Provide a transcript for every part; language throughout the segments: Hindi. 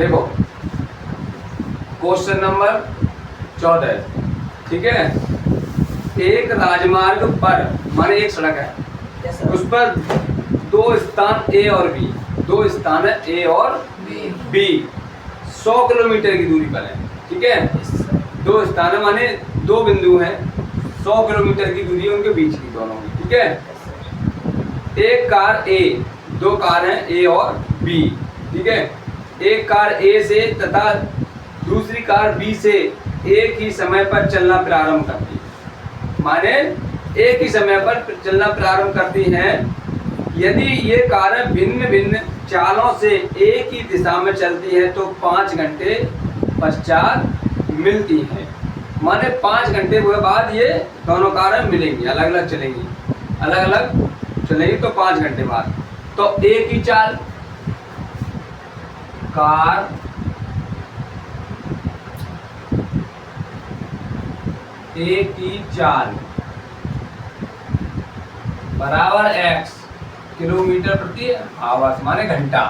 देखो क्वेश्चन नंबर 14, ठीक है। एक राजमार्ग पर, माने एक सड़क है, उस पर दो स्थान ए और बी, दो स्थान है ए और बी 100 किलोमीटर की दूरी पर है, ठीक है। दो स्थान है माने दो बिंदु हैं, 100 किलोमीटर की दूरी है उनके बीच की, दोनों की, ठीक है। एक कार ए, दो कार हैं ए और बी, ठीक है। एक कार ए से तथा दूसरी कार बी से एक ही समय पर चलना प्रारंभ करती है, माने एक ही समय पर चलना प्रारंभ करती हैं। यदि ये कारें भिन्न भिन्न चालों से एक ही दिशा में चलती है तो 5 घंटे पश्चात मिलती है, माने 5 घंटे के बाद ये दोनों कारें मिलेंगी, अलग अलग चलेंगी, अलग अलग चलेंगी तो 5 घंटे बाद। तो एक ही चाल कार एक ही चाल बराबर x किलोमीटर प्रति आवर्स माने घंटा,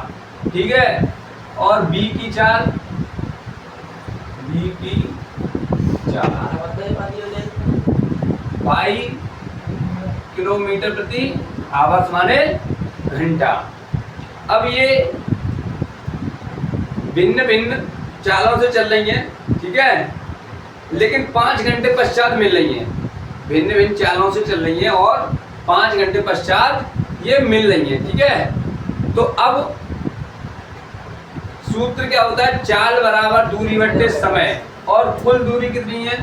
ठीक है। और b की चाल, b की चाल y किलोमीटर प्रति आवर्स माने घंटा। अब ये भिन्न भिन्न चालों से चल रही हैं, ठीक है, लेकिन 5 घंटे पश्चात मिल रही हैं। भिन्न भिन्न चालों से चल रही हैं और 5 घंटे पश्चात ये मिल रही हैं, ठीक है। तो अब सूत्र क्या होता है, चाल बराबर दूरी बट्टे समय, और कुल दूरी कितनी है,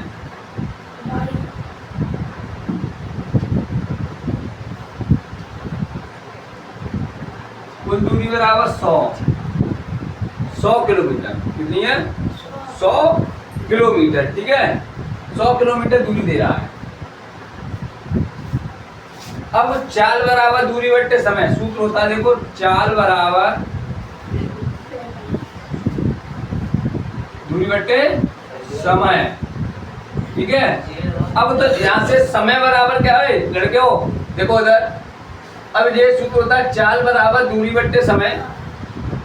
कुल दूरी बराबर 100 किलोमीटर, कितनी है 100 किलोमीटर, ठीक है। 100 किलोमीटर दूरी दे रहा है। अब चाल बराबर दूरी बट्टे समय, सूत्र होता है देखो, चाल बराबर दूरी बट्टे समय, ठीक है। अब तो यहाँ से समय बराबर क्या है लड़के हो, देखो इधर, अब ये सूत्र होता है चाल बराबर दूरी बट्टे समय।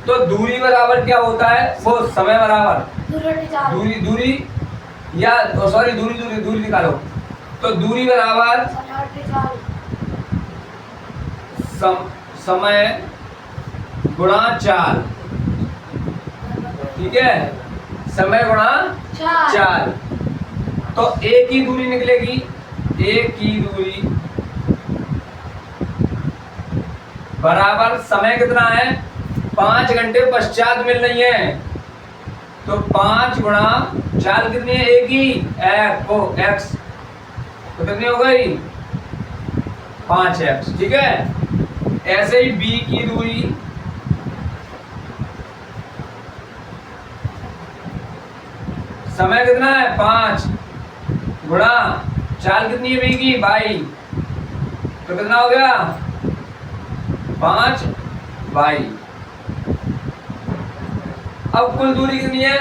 तो दूरी बराबर क्या होता है, वो समय बराबर दूरी या सॉरी दूरी निकालो, तो दूरी बराबर समय गुणा चाल, ठीक है, समय गुणा चाल। तो एक ही दूरी निकलेगी, एक ही दूरी बराबर समय कितना है, 5 घंटे पश्चात मिल रही है। तो 5 गुणा चाल कितनी है, एक ही एक्स, तो कितनी हो गई 5x, ठीक है। ऐसे ही b की दूरी समय कितना है 5 गुणा चाल कितनी है b की 22, तो कितना हो गया 5y। अब कुल दूरी कितनी है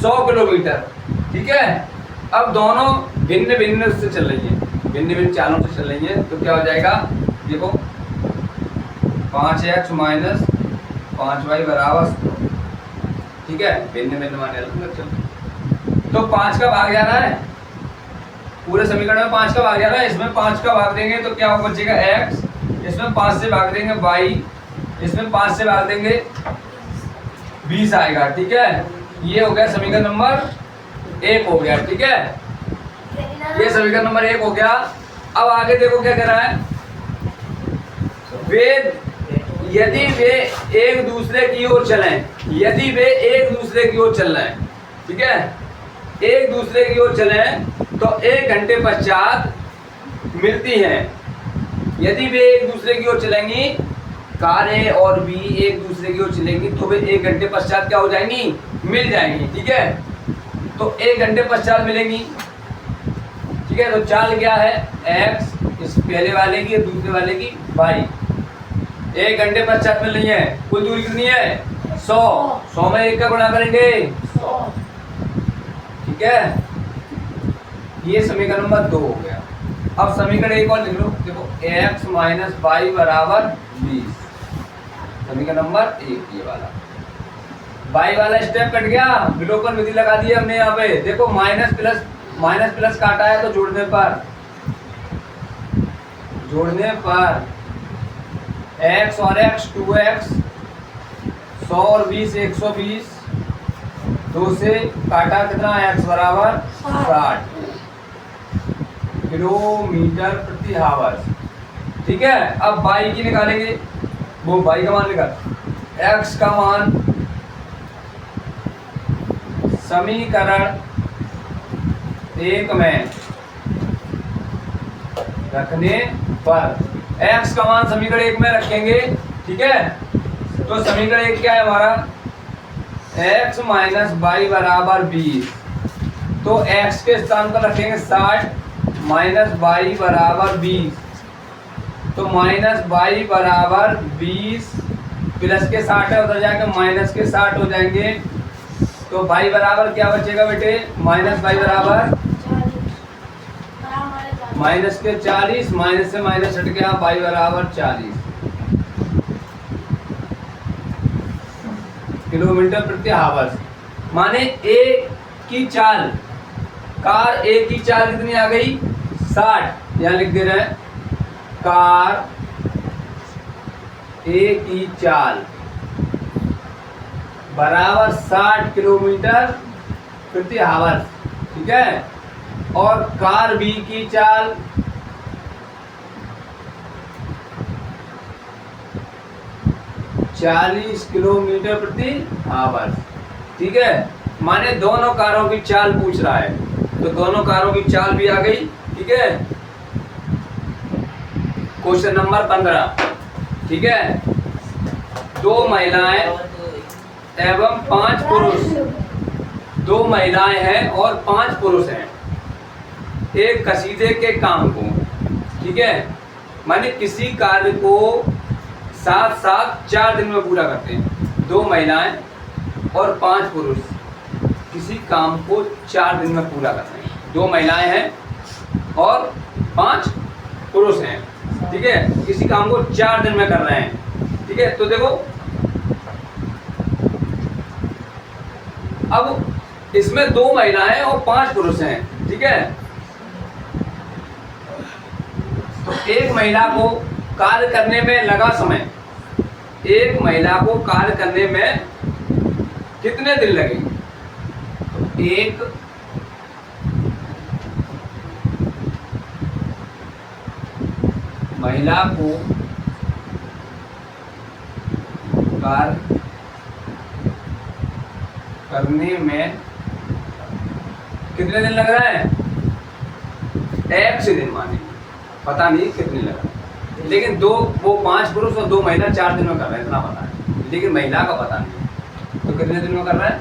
100 किलोमीटर, ठीक है। अब दोनों भिन्न भिन्न से चल रही है, भिन्न भिन्न चालों से चल रही है, तो क्या हो जाएगा, देखो 5x माइनस 5y बराबर 100, ठीक है। भिन्न भिन्न माने अलग चल, तो 5 का भाग जाना है, पूरे समीकरण में 5 का भाग जाना है, इसमें 5 का भाग देंगे तो क्या बचेगा x, इसमें 5 से भाग देंगे y, इसमें 5 से भाग देंगे 20 आएगा, ठीक है। ये हो गया समीकरण नंबर 1 हो गया, ठीक है। ये समीकरण नंबर 1 हो गया। अब आगे देखो क्या कह रहा है, यदि वे एक दूसरे की ओर चलें, यदि वे एक दूसरे की ओर चल रहे हैं, ठीक है, एक दूसरे की ओर चलें तो 1 घंटे पश्चात मिलती हैं। यदि वे एक दूसरे की ओर चलेंगी, कार ए और बी एक दूसरे की ओर चलेंगी तो वे 1 घंटे पश्चात क्या हो जाएंगी, मिल जाएंगी, ठीक है। तो 1 घंटे पश्चात मिलेंगी, ठीक है। तो चाल क्या है x, इस पहले वाले की दूसरे वाले की y, 1 घंटे पश्चात मिल रही है। कुल दूरी कितनी है 100 में 1 का गुणा करेंगे 100, ठीक है। ये समीकरण नंबर 2 हो गया। अब समीकरण एक और लिख लो, देखो x माइनस वाई बराबर 20, समीकरण नंबर 1 ये वाला बाई वाला स्टेप कट गया, विलोपन विधि लगा दी हमने यहाँ पे। देखो माइनस प्लस काटा है तो जोड़ने पर x और x 2x 100 और 20 120, 2 से काटा कितना, x बराबर 60 किलोमीटर प्रति आवर। ठीक है, अब बाई की निकालेंगे, वो बाई का मान निकाल, x का मान समीकरण 1 में रखने पर, x का मान समीकरण 1 में रखेंगे। ठीक है, तो समीकरण 1 क्या है हमारा, x माइनस बाई बराबर 20, तो x के स्थान पर रखेंगे 60 माइनस बाई बराबर 20, तो माइनस बाई बराबर 20 प्लस के 60 है, उधर जाके माइनस के 60 हो जाएंगे, तो बाई बराबर क्या बचेगा बेटे, माइनस बाई बराबर माइनस के 40, माइनस से माइनस हट गया, बाई बराबर 40 किलोमीटर प्रति आवर। माने ए की चाल, कार ए की चाल कितनी आ गई, 60, यहां लिख दे रहे हैं, कार ए की चाल बराबर 60 किलोमीटर प्रति आवर। ठीक है, और कार बी की चाल चालीस किलोमीटर प्रति आवर। ठीक है, माने दोनों कारों की चाल पूछ रहा है, तो दोनों कारों की चाल भी आ गई। ठीक है, क्वेश्चन नंबर 15। ठीक है, 2 महिलाएं एवं 5 पुरुष, 2 महिलाएं हैं और 5 पुरुष हैं एक कसीदे के काम को। ठीक है, माने किसी कार्य को साथ 4 दिन में पूरा करते हैं। 2 महिलाएं और 5 पुरुष किसी काम को 4 दिन में पूरा करते हैं। 2 महिलाएं हैं और 5 पुरुष हैं। ठीक है, किसी काम को 4 दिन में कर रहे हैं। ठीक है, तो देखो अब इसमें 2 महिलाएं और 5 पुरुष हैं। ठीक है, तो एक महिला को कार्य करने में लगा समय, एक महिला को कार्य करने में कितने दिन लगे, तो एक महिला को कार्य करने में कितने दिन लग रहा है, x दिन माने, पता नहीं कितने लग रहा है, लेकिन वो 5 पुरुष और 2 महिला 4 दिन में कर रहे हैं, इतना पता है, लेकिन महिला का पता नहीं। तो कितने दिन में कर रहा है,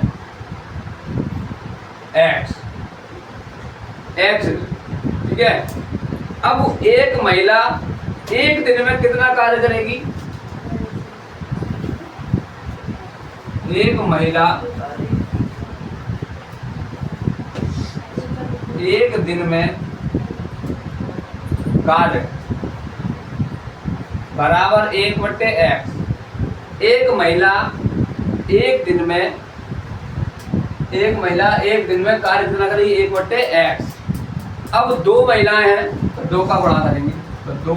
x दिन। ठीक है, अब एक महिला एक दिन में कितना कार्य करेगी, एक महिला एक दिन में कार्य बराबर 1/x। एक महिला एक दिन में कार्य कितना करेगी, 1/x। अब 2 महिलाएं हैं तो 2 का गुणा करेंगे, तो 2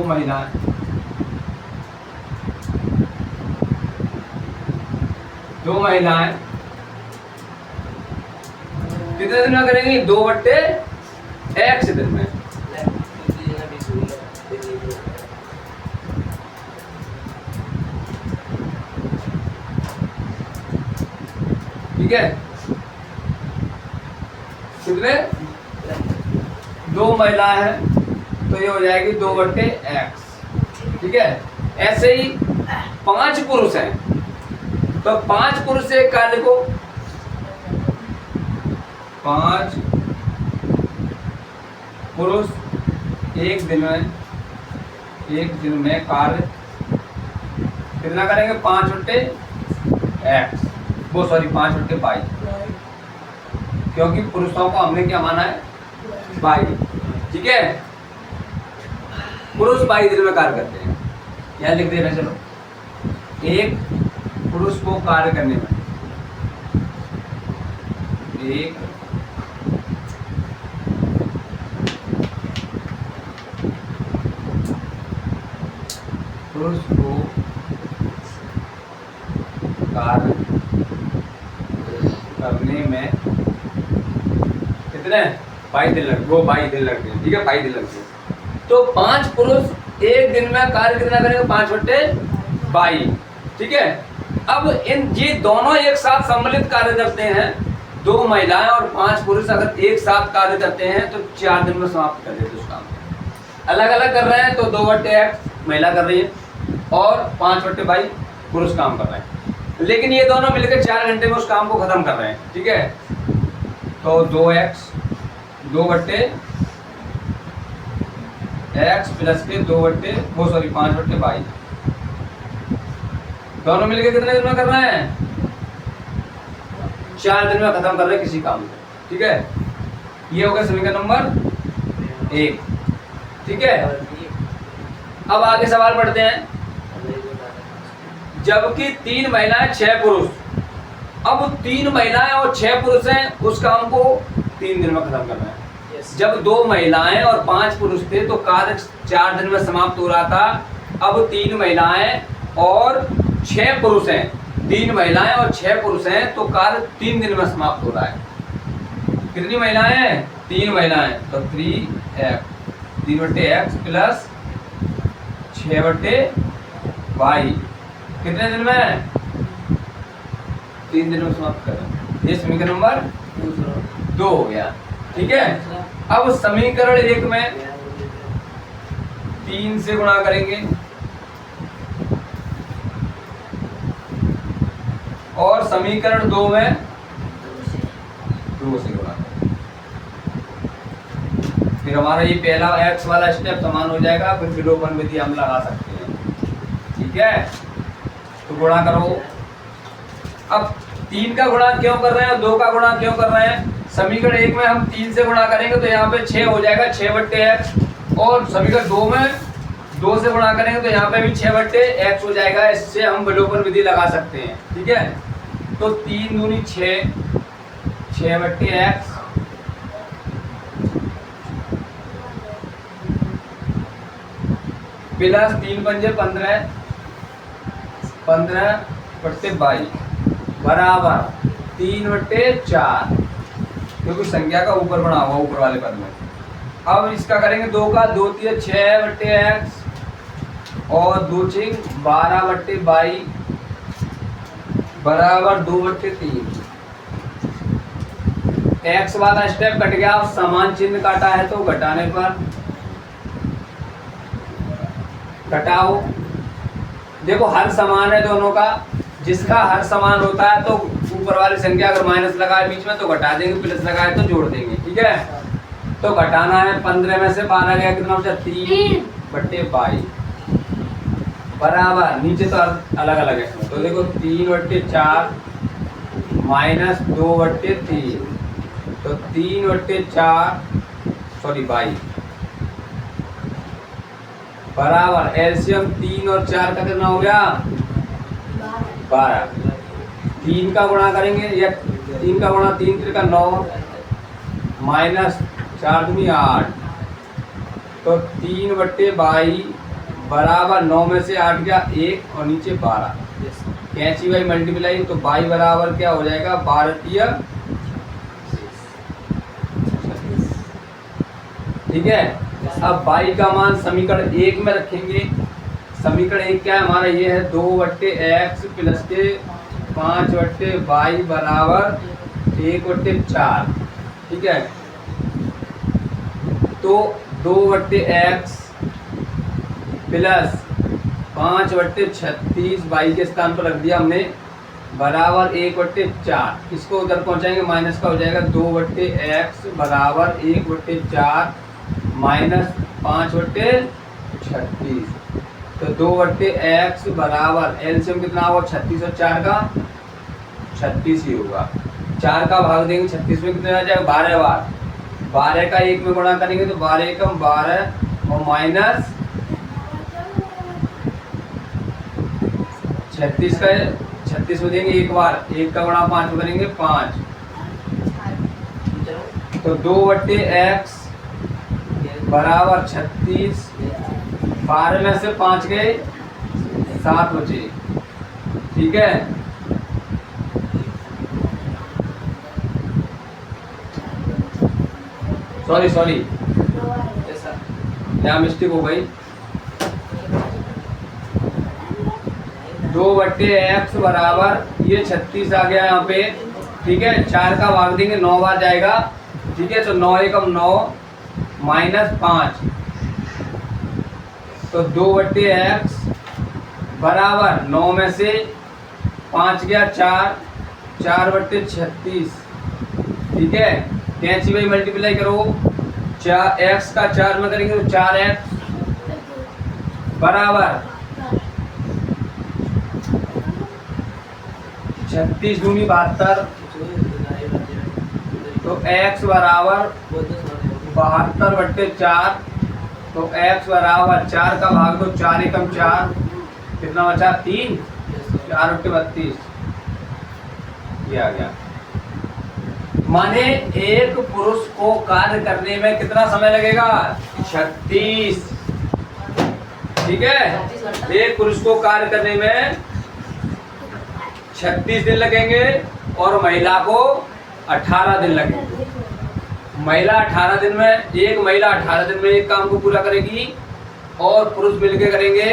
महिलाएं, कितने दिन में करेंगी, 2/x दिन में। ठीक है, कितने, 2 महिलाएं हैं तो ये हो जाएगी 2/x। ठीक है, ऐसे ही 5 पुरुष हैं तो 5 पुरुष एक कार्य को, 5 पुरुष एक दिन में कार्य कितना करेंगे, 5/x, वो सॉरी 5/22, क्योंकि पुरुषों को हमने क्या माना है, 22। ठीक है, पुरुष 22 दिन में कार्य करते हैं, यहाँ लिख दे रहे। चलो, एक पुरुष को कार्य करने में एक पुरुष को कार्य करने में कितने 22 दिन लगते, वो 22 दिन लगते हैं, ठीक है 22 दिन लगते हैं। तो 5 पुरुष एक दिन में कार्य कितना करेंगे 5/22, ठीक है। अब इन ये दोनों एक साथ सम्मिलित कार्य करते हैं, 2 महिलाएं और 5 पुरुष अगर एक साथ कार्य करते हैं तो 4 दिन में समाप्त कर देते उस काम को। अलग अलग कर रहे हैं तो 2/8 महिला कर रही है और 5/22 पुरुष काम कर रहे हैं, लेकिन ये दोनों मिलकर 4 घंटे में उस काम को खत्म कर रहे हैं, ठीक है। तो 2x 2/x प्लस के 5/22 दोनों मिलकर कितने दिन में कर रहे हैं 4 दिन में खत्म कर रहे हैं किसी काम को, ठीक है। ये हो गया समीकरण नंबर 1, ठीक है। अब आगे सवाल पढ़ते हैं। जबकि 3 महिलाएं 6 पुरुष, अब 3 महिलाएं और 6 पुरुष हैं, उस काम को 3 दिन में खत्म करना है। जब 2 महिलाएं और 5 पुरुष थे तो कार्य 4 दिन में समाप्त हो रहा था। अब 3 महिलाएं और 6 पुरुष हैं, 3 महिलाएं और 6 पुरुष हैं तो कार्य 3 दिन में समाप्त हो रहा है। कितनी महिलाएं हैं 3 महिलाएं, तो 3/x प्लस 6/22 कितने दिन में 3 दिन में समाप्त करें। ये समीकरण नंबर 2 हो गया, ठीक है। अब समीकरण 1 में 3 से गुणा करेंगे और समीकरण 2 में 2 से गुणा करेंगे। फिर हमारा ये पहला x वाला स्टेप समान हो जाएगा, फिर विलोपन विधि हम लगा सकते हैं, ठीक है। तो गुणा करो। अब 3 का गुणा क्यों कर रहे हैं और 2 का गुणा क्यों कर रहे हैं। समीकरण 1 में हम 3 से गुणा करेंगे तो यहाँ पे 6 हो जाएगा 6/x, और समीकरण 2 में 2 से गुणा करेंगे तो यहाँ पे भी 6/x हो जाएगा। इससे हम विलोपन विधि लगा सकते हैं, ठीक है। तो 3 दूनी 6, 6/x प्लस 3 पंजे 15, 15/22 बराबर 3/4, क्योंकि संख्या का ऊपर बना हुआ ऊपर वाले पद में। अब इसका करेंगे 2 का 2 3 6/x और 2 6 12/22 बराबर 2/3। x वाला स्टेप कट गया, अब समान चिन्ह काटा है तो घटाने पर घटाओ। देखो हर समान है दोनों का, जिसका हर समान होता है तो ऊपर वाली संख्या अगर माइनस लगाए बीच में तो घटा देंगे, प्लस लगाए तो जोड़ देंगे, ठीक है। तो घटाना है 15 में से 12 गया, कितना बचा 3/22 बराबर, नीचे तो अलग अलग है इसमें, तो देखो 3/4 माइनस 2/3, तो 3/4 बराबर एलसीएम 3 और 4 का कितना हो गया 12। 3 का गुणा करेंगे, या 3 का गुणा 3 3 का 9 माइनस 4 दूनी 8, तो 3/22 बराबर 9 में से 8 गया 1 और नीचे 12, कैंची बाई मल्टीप्लाई, तो 22 बराबर क्या हो जाएगा 12 ठीक है। अब 22 का मान समीकरण 1 में रखेंगे। समीकरण 1 क्या है हमारा, ये है 2/x प्लस के 5/22 बराबर 1/4, ठीक है। तो 2/x प्लस 5/36 22 के स्थान पर रख दिया हमने बराबर 1/4, इसको उधर पहुंचाएंगे माइनस का हो जाएगा 2/x बराबर 1/4 माइनस 5/36, तो 2/x बराबर एलसीएम कितना होगा 36 और 4 का 36 ही होगा। 4 का भाग देंगे 36 में कितना आ जाएगा 12 बार, 12 का 1 में गुणा करेंगे तो 12 एकम 12 और माइनस 36 का 36 में देंगे 1 बार, 1 का गुणा 5 में करेंगे 5 तो 2/x बराबर 36। 12 में से 5 गए, 7 बचे। ठीक है, सॉरी यहाँ मिस्टेक हो गई। 2/x बराबर ये 36 आ गया यहाँ पे। ठीक है, 4 का भाग देंगे 9 बार जाएगा। ठीक है, तो 9 एकम 9 माइनस 5, तो 2/x बराबर 9 में से 5 गया 4, 4/36। ठीक है, कैंची भाई मल्टीप्लाई करो, 4x का 4 में करेंगे तो 4x बराबर 36 दूनी 72, तो x बराबर 72/4, तो x बराबर 4 का भाग दो, 4 एकम 4, कितना बचा 3, 4/32 ये आ गया। माने एक पुरुष को कार्य करने में कितना समय लगेगा, 36। ठीक है, एक पुरुष को कार्य करने में 36 दिन लगेंगे और महिला को 18 दिन लगेंगे। महिला 18 दिन में, एक महिला 18 दिन में एक काम को पूरा करेगी और पुरुष मिलके करेंगे